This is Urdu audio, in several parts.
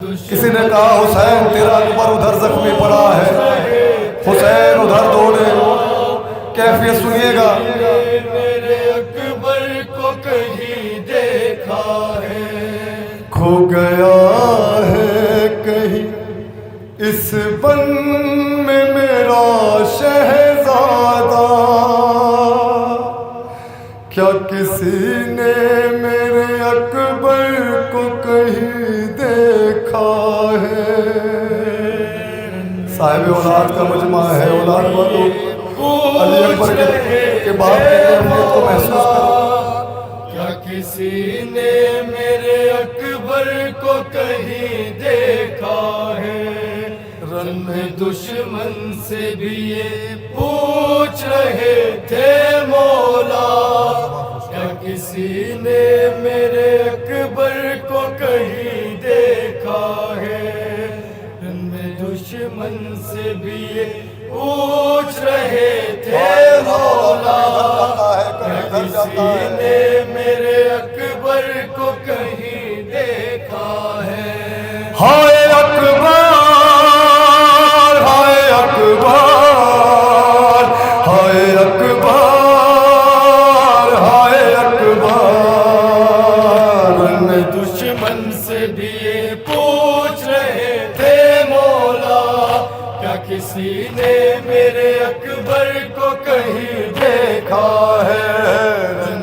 کسی نے کہا حسین تیرا اکبر ادھر زخمی پڑا ہے، حسین ادھر دوڑے۔ کیفیت سنیے گا۔ میرے اکبر کو کہیں دیکھا ہے، کھو گیا ہے کہیں اس بن میں میرا شہزادہ، کیا کسی نے میرے اکبر کو کہیں دیکھا ہے؟ صاحب اولاد کا مجمع ہے، اولاد والوں علی اکبر کے باپ کی اہمیت کو محسوس کرو۔ کیا کسی نے میرے اکبر کو کہیں دیکھا ہے؟ رن میں دشمن سے بھی یہ پوچھ رہے تھے مولا، کیا کسی نے میرے اکبر کو کہیں دیکھا ہے؟ رن میں دشمن سے بھی یہ پوچھ رہے تھے مولا، کیا کسی نے میرے اکبر کو کہیں دیکھا ہے؟ ہائے اکبر، ہائے اکبر، ہائے اکبر، ہائے اکبر۔ میں دشمن سے بھی یہ پوچھ رہے تھے مولا، کیا کسی نے میرے اکبر کو کہیں دیکھا ہے؟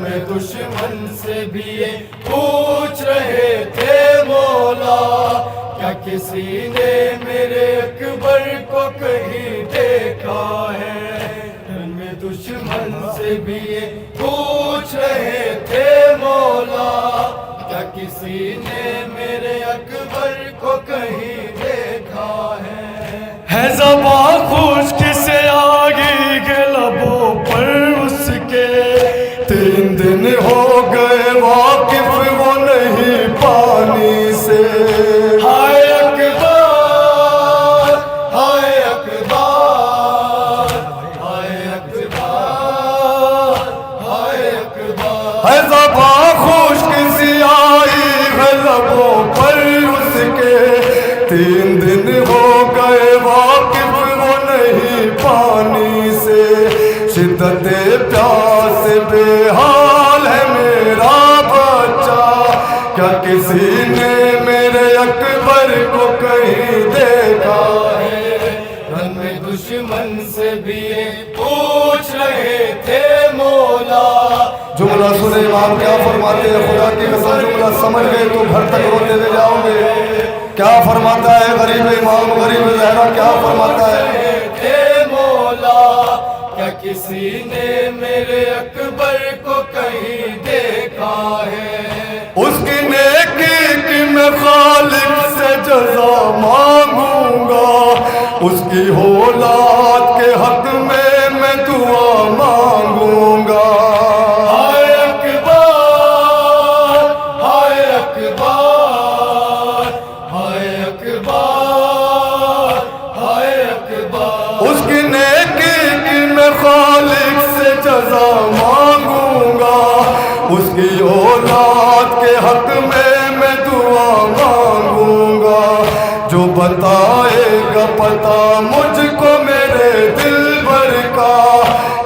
میں دشمن سے بھی یہ پوچھ رہے تھے مولا، کیا کسی نے میرے اکبر کو کہیں دیکھا ہے؟ میں دشمن سے بھی یہ پوچھ رہے تھے مولا، کیا کسی نے میرے اکبر کو کہیں دیکھا ہے؟ زباں خشک سے آگی کے لبوں پر اس کے 3 دن ہو گئے واقف وہ نہیں پانی سے۔ ہائے اکبر، ہائے اکبر، ہائے اکبر، ہائے اکبر۔ ہے زباں خشک سی آئی ہے لبوں پر اس کے 3 دن ہو گئے واقف وہ نہیں پانی سے۔ شدت پیاس بے حال ہے میرا بچہ، کیا کسی نے میرے اکبر کو کہیں دیکھا ہے؟ رن میں دشمن سے بھی یہ پوچھ رہے تھے مولا۔ جملہ سنے امام کیا فرماتے ہیں؟ خدا کی قسم جملہ سمجھ گئے تو گھر تک روتے ہوئے جاؤ گے۔ کیا فرماتا ہے غریب امام غریب زہرا؟ کیا فرماتا ہے؟ تھے مولا، کیا کسی نے میرے اکبر کو کہیں دیکھا ہے؟ اس کی نیکی کی میں خالق سے جزا مانگوں گا، اس کی اولاد کے حق میں دعا مانگوں گا۔ ہائے اکبر، ہائے اکبر، ہائے اکبر، ہائے اکبر۔ اس کی نیکی کی میں خالق سے جزا مانگوں گا، اس کی اولاد کے حق میں دعا مانگوں گا۔ جو بتائے گا پتہ مجھ کو میرے دل بھر کا،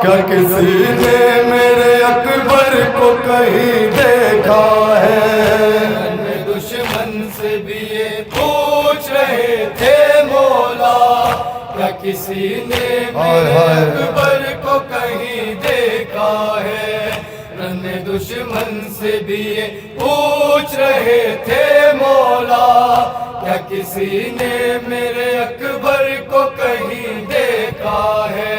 کیا کسی نے میرے اکبر کو کہیں دیکھا ہے؟ میں دشمن سے بھی یہ پوچھ رہے تھے مولا، کیا کسی نے میرے اکبر کو کہیں دیکھا ہے؟ رن دشمن سے بھی یہ پوچھ رہے تھے مولا، کیا کسی نے میرے اکبر کو کہیں دیکھا ہے؟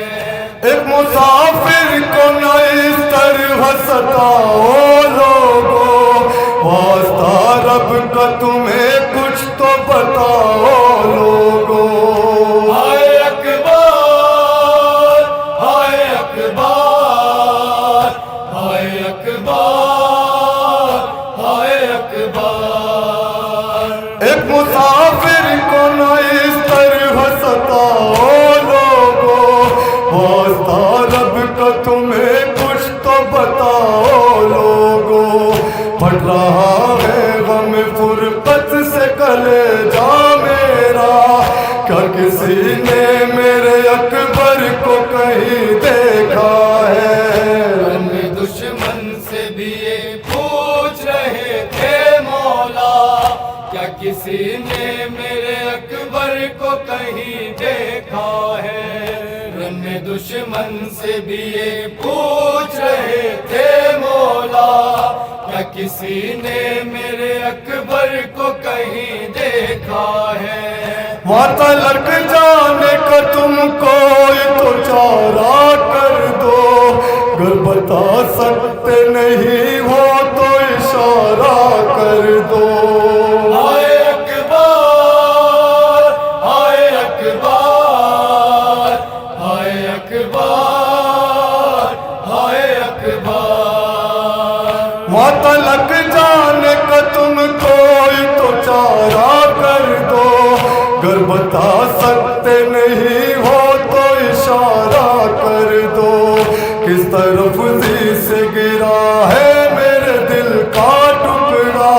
ایک مسافر کو نہ اس طرح ستاؤ لوگو، واسطہ رب کا تمہیں کچھ تو بتاؤ لوگو۔ ہائے اکبر، ہائے اکبر، ہائے اکبر، ہائے اکبر۔ ایک مسافر کو نہ اس طرح ستاؤ لوگو، واسطہ رب کا تمہیں کچھ تو بتاؤ لوگو۔ پھٹ رہا ہے غم فرقت سے کلیجہ کسی نے میرے اکبر کو کہیں دیکھا ہے؟ ہم دشمن سے بھی یہ پوچھ رہے تھے مولا، کیا کسی نے میرے اکبر کو کہیں دیکھا ہے؟ ہم دشمن سے بھی یہ پوچھ رہے تھے مولا، کیا کسی نے میرے اکبر کو کہیں دیکھا ہے؟ ماتا لگ جانے کا تم کوئی تو چارہ کر دو، گر بتا سکتے نہیں ہو تو اشارہ کر دو۔ ہائے اکبر، ہائے اکبر، ہائے اکبر، ہائے اکبر۔ ماتا لگ جانے کا تم کوئی تو چارہ کر دو، گر بتا سکتے نہیں ہو تو اشارہ کر دو۔ کس طرف سے گرا ہے میرے دل کا ٹکڑا،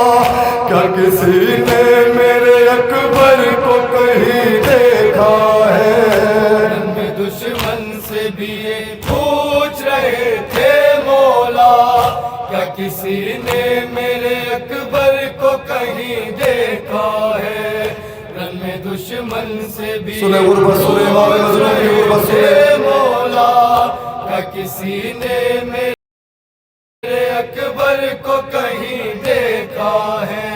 کیا کسی نے میرے اکبر کو کہیں دیکھا ہے؟ ہم دشمن سے بھی یہ پوچھ رہے تھے مولا، کیا کسی نے میرے اکبر کو کہیں دیکھا ہے؟ رن دشمن سے بھی سنیں غربت، سنیں امام مظلوم کی غربت سنیں۔ مولا، کیا کسی نے میرے اکبر کو کہیں دیکھا ہے؟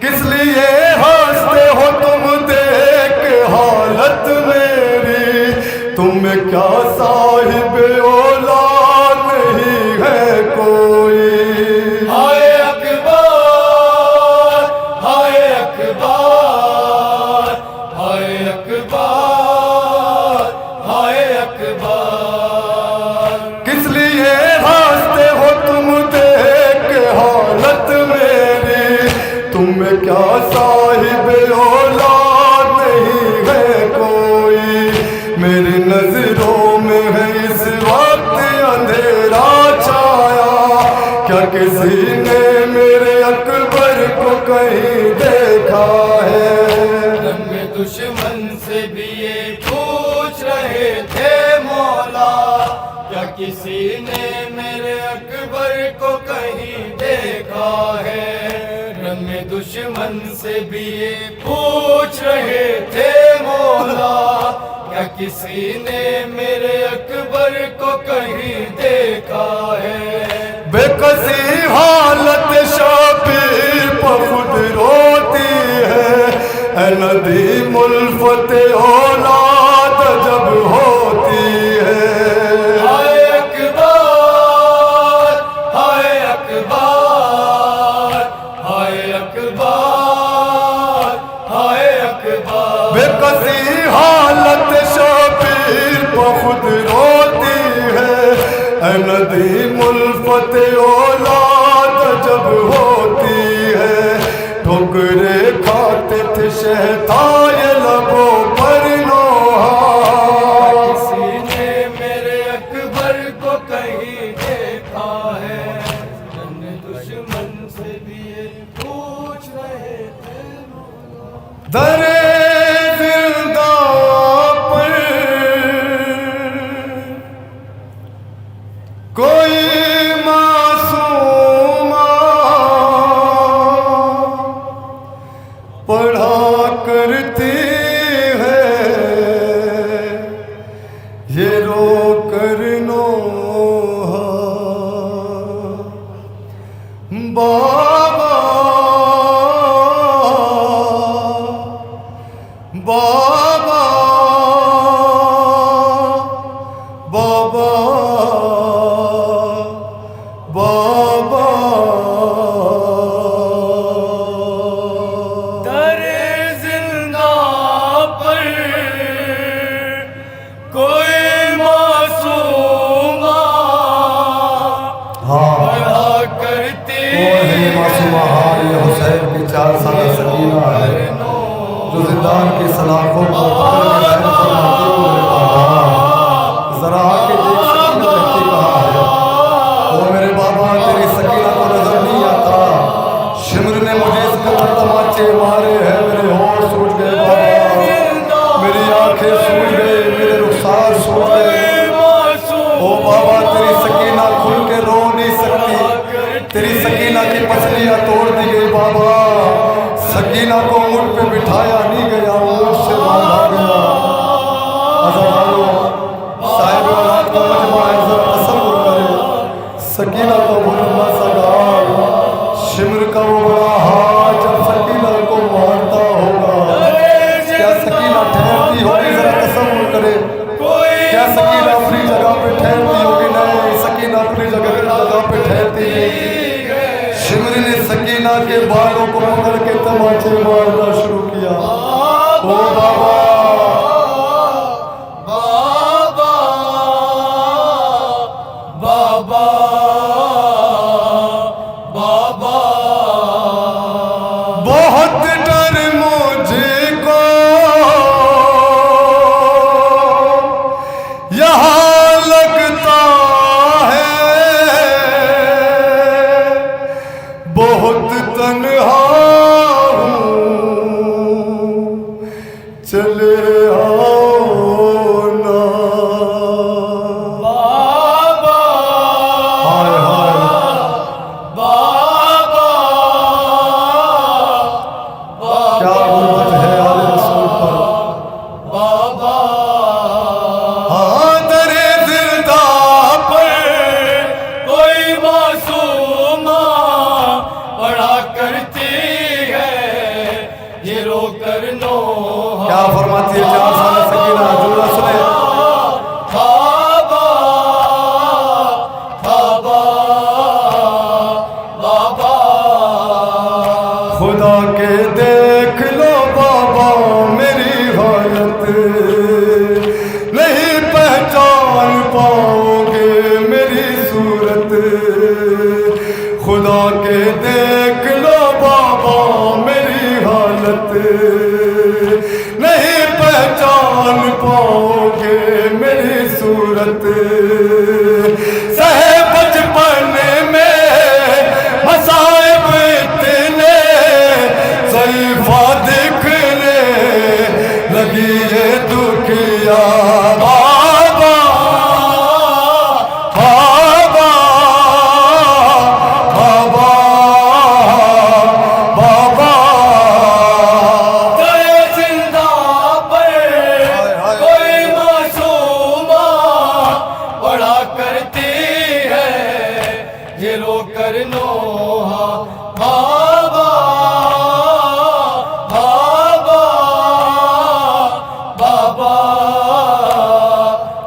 کس لیے ہنستے ہو تم دیکھ حالت میری، تمہیں کیا صاحب اولاد نہیں ہے کوئی؟ ہائے اکبر، ہائے اکبر، ہائے اکبر، ہائے اکبر۔ کس لیے ہنستے ہو تم دیکھ حالت میری، تمہیں کیا صاحب اولاد نہیں ہے کوئی؟ میری نظروں میں ہے اس وقت اندھیرا چھایا، کیا کسی نے میرے اکبر کو کہیں دیکھا ہے؟ ہم دشمن سے بھی یہ پوچھ رہے تھے مولا، کیا کسی نے میرے اکبر کو کہیں دیکھا ہے؟ ہم دشمن سے بھی یہ پوچھ رہے تھے مولا، کیا کسی نے میرے اکبر کو کہیں دیکھا ہے؟ بے کسی حالت شبیر پر خود روتی ہے، اے ندیم الفت اولاد جب ہوتی ہے۔ ہائے اکبر، ہائے اکبر، ہائے اکبر، ہائے اکبر۔ بے کسی حالت شبیر پر خود روتی ہے، اے ندیم الفت اولاد جب ہوتی ہے۔ ٹھوکرے کھاتے تھے شہتائے لبوں پر نوحہ، کسی نے میرے اکبر کو کہیں دیکھا ہے؟ ہم دشمن سے بھی یہ پوچھ رہے تھے مولا۔ در زندہ پر کوئی معصومہ پڑھا کرتی ہے، یہ رو کر نوحہ بابا بابا بابا بابا۔ در زندہ پر کوئی معصومہ پڑھا کرتی معصومہ ہاں یہ حسین کی 4 سالہ سکینہ ہے، جو زندان کی سلاخوں کو ذرا آ کے دیکھ سکینہ کہتی کہاں ہے؟ وہ میرے بابا تیری سکینہ کو نظر نہیں آتا، شمر نے مجھے اس قدر تماچے مارے ہیں میرے ہوش اٹھ گئے بابا، میری سکینہ کو مجھ پہ بٹھایا نہیں گیا، وہ مجھ سے بھاگا گیا۔ عزیزانو، صاحب اولاد کا مجمع ہے، ذرا تصور کرے سکینہ کا وہ لمبا سا گال، شمر کا وہ بڑا ہاتھ جب سکینہ کو مارتا ہوگا، کیا سکینہ ٹھہرتی ہوگی؟ ذرا تصور کرے، کیا سکینہ اپنی جگہ پہ ٹھہرتی ہوگی؟ نہیں، سکینہ اپنی جگہ پہ ٹھہرتی نہیں۔ شمر نے سکینہ کے بالوں کو پکڑ کے تماچے مارنا شروع کیا۔ او بابا، بابا، بابا، بہت ڈر مجھ کو یہاں لگتا ہے، بہت تنہا ہوں، چلے آؤ نا۔ بابا، ہائے ہائے، بابا، کیا غربت ہے آل رسول پر۔ بابا، ہاں درِ زندہ پر کوئی معصومہ پڑھا کرتی ہے، یہ رو کر نوحہ۔ کیا فرماتی ہے 4 سال سکینہ؟ جملہ سنے۔ بابا، بابا، بابا، خدا کے دیکھ لو بابا میری حالت، نہیں پہچان پاؤ گے میری صورت۔ خدا کے دیکھ لو بابا میری حالت، نہیں پہچان پاؤ گے میری صورت۔ سہے بچپن میں مصائب اتنے، ضعیفہ دکھنے لگی یہ دکھیا۔ بابا، بابا، بابا، بابا، درِ زندہ پر کوئی معصومہ پڑھا کرتی ہے، یہ رو کر نوحہ۔ بابا، بابا، بابا،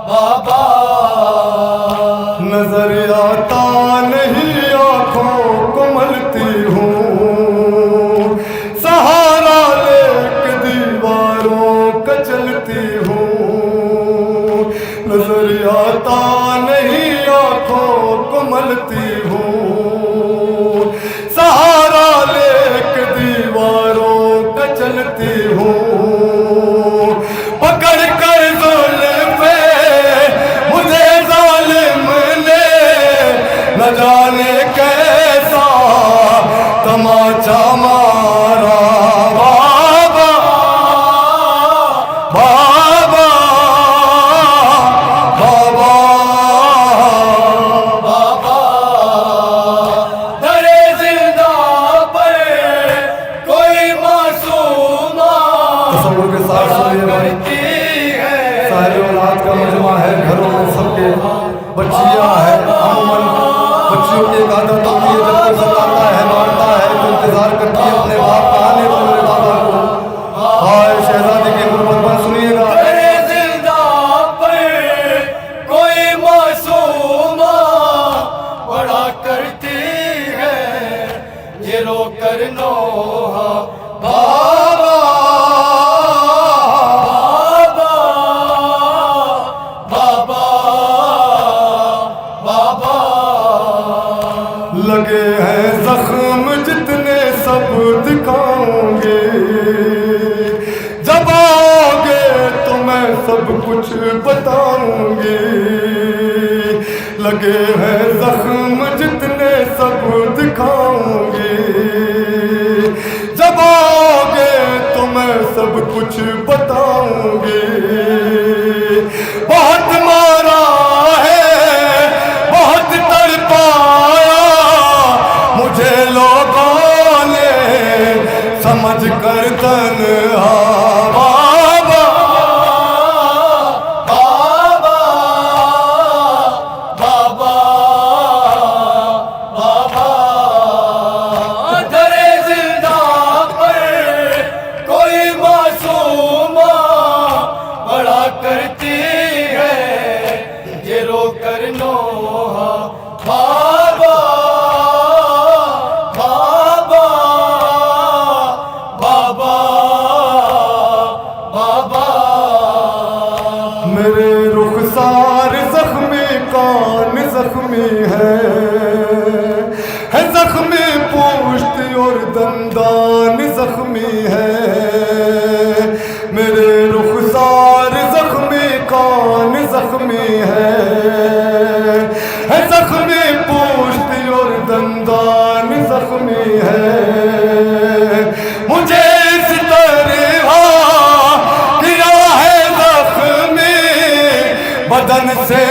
بابا، نظر آتا نہیں آنکھوں کو ملتی ہوں، سہارا لے کے دیواروں کا چلتی ہوں۔ نظر آتا نہیں آنکھوں کو ملتی ہوں، سہارا لے کے دیواروں کا چلتی ہوں۔ پکڑ کر ظلم مجھے ظالم نے نہ جانے کیسا تماچا مارا۔ بابا، بابا، بابا، بابا، درِ زندہ پر کوئی معصومہ تصور کے ساتھ سنیے بھائی، کرتی ہے، صاحب اولاد کا مجمع ہے، گھروں میں سب کے بچیاں ہیں، عموماً بچیوں کی ایک عادت ہوتی ہے جب کوئی ستاتا ہے مارتا ہے تو انتظار کرتی ہے اپنے باپ کا آنے کو، میرے بابا کو۔ ہائے شہزادی کی غربت پر سنیے گا۔ درِ زندہ پر کوئی معصومہ پڑھا کرتی ہے، یہ رو کر نوحہ۔ بابا، بابا، بابا، بابا، لگے ہیں زخم جتنے سب دکھاؤں گے، جب آؤ گے تو میں سب کچھ بتاؤں گی۔ لگے ہیں زخم جتنے سب دکھاؤں گی، جب آؤ گے تو میں سب کچھ بتاؤں گی۔ بہت مارا ہے، بہت تڑپایا، مجھے لوگوں نے سمجھ زخمی ہے زخمی پوشت اور دندان زخمی ہے میرے رخسار زخمی کان زخمی ہے زخمی پوشت اور دندان زخمی ہے مجھے اس طرح کیا ہے زخمی بدن سے